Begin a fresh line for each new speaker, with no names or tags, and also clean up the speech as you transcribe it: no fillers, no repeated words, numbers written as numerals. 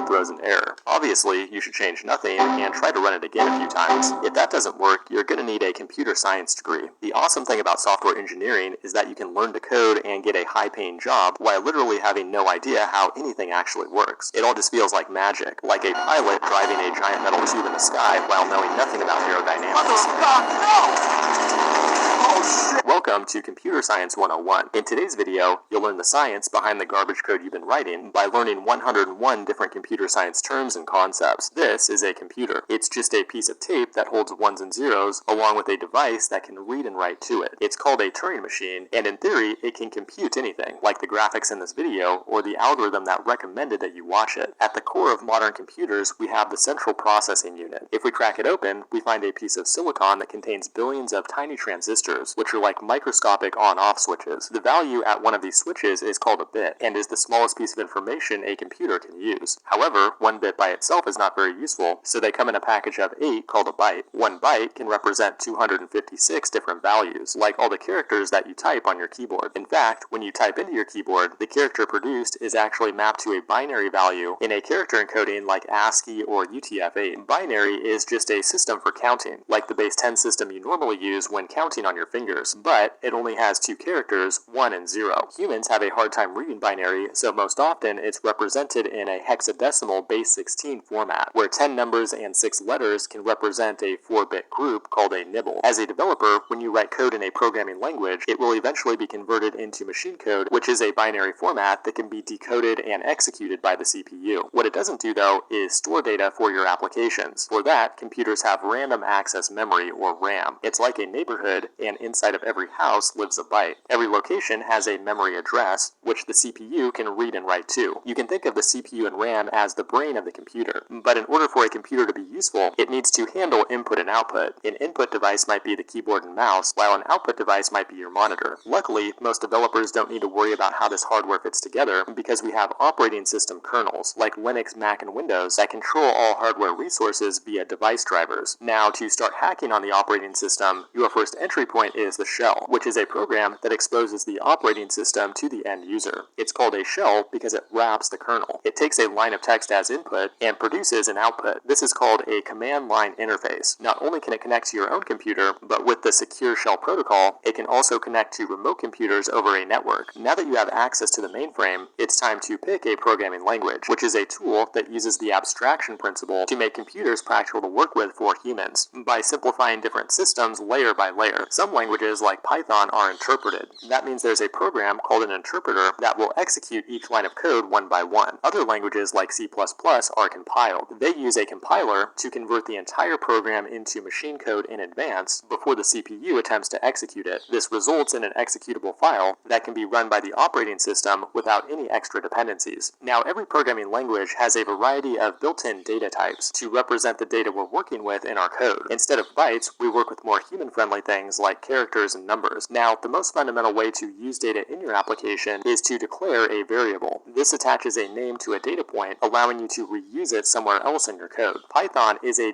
code throws an error. Obviously, you should change nothing and try to run it again a few times. If that doesn't work, you're going to need a computer science degree. The awesome thing about software engineering is that you can learn to code and get a high-paying job while literally having no idea how anything actually works. It all just feels like magic, like a pilot driving a giant metal tube in the sky while knowing nothing about aerodynamics. Welcome to Computer Science 101. In today's video, you'll learn the science behind the garbage code you've been writing by learning 101 different computer science terms and concepts. This is a computer. It's just a piece of tape that holds ones and zeros along with a device that can read and write to it. It's called a Turing machine, and in theory, it can compute anything, like the graphics in this video or the algorithm that recommended that you watch it. At the core of modern computers, we have the central processing unit. If we crack it open, we find a piece of silicon that contains billions of tiny transistors, which are like microscopic on-off switches. The value at one of these switches is called a bit, and is the smallest piece of information a computer can use. However, one bit by itself is not very useful, so they come in a package of 8 called a byte. One byte can represent 256 different values, like all the characters that you type on your keyboard. In fact, when you type into your keyboard, the character produced is actually mapped to a binary value in a character encoding like ASCII or UTF-8. Binary is just a system for counting, like the base 10 system you normally use when counting on your fingers, but it only has 2 characters, 1 and 0. Humans have a hard time reading binary, so most often it's represented in a hexadecimal base 16 format, where 10 numbers and 6 letters can represent a 4-bit group called a nibble. As a developer, when you write code in a programming language, it will eventually be converted into machine code, which is a binary format that can be decoded and executed by the CPU. What it doesn't do, though, is store data for your applications. For that, computers have random access memory, or RAM. It's like a neighborhood, and inside of every house lives a byte. Every location has a memory address, which the CPU can read and write to. You can think of the CPU and RAM as the brain of the computer, but in order for a computer to be useful, it needs to handle input and output. An input device might be the keyboard and mouse, while an output device might be your monitor. Luckily, most developers don't need to worry about how this hardware fits together because we have operating system kernels, like Linux, Mac, and Windows, that control all hardware resources via device drivers. Now, to start hacking on the operating system, your first entry point is the shell, which is a program that exposes the operating system to the end user. It's called a shell because it wraps the kernel. It takes a line of text as input and produces an output. This is called a command line interface. Not only can it connect to your own computer, but with the secure shell protocol, it can also connect to remote computers over a network. Now that you have access to the mainframe, it's time to pick a programming language, which is a tool that uses the abstraction principle to make computers practical to work with for humans by simplifying different systems layer by layer. Some languages, like Python, are interpreted. That means there's a program called an interpreter that will execute each line of code one by one. Other languages, like C++, are compiled. They use a compiler to convert the entire program into machine code in advance before the CPU attempts to execute it. This results in an executable file that can be run by the operating system without any extra dependencies. Now, every programming language has a variety of built-in data types to represent the data we're working with in our code. Instead of bytes, we work with more human-friendly things like characters and numbers. Now, the most fundamental way to use data in your application is to declare a variable. This attaches a name to a data point, allowing you to reuse it somewhere else in your code. Python is a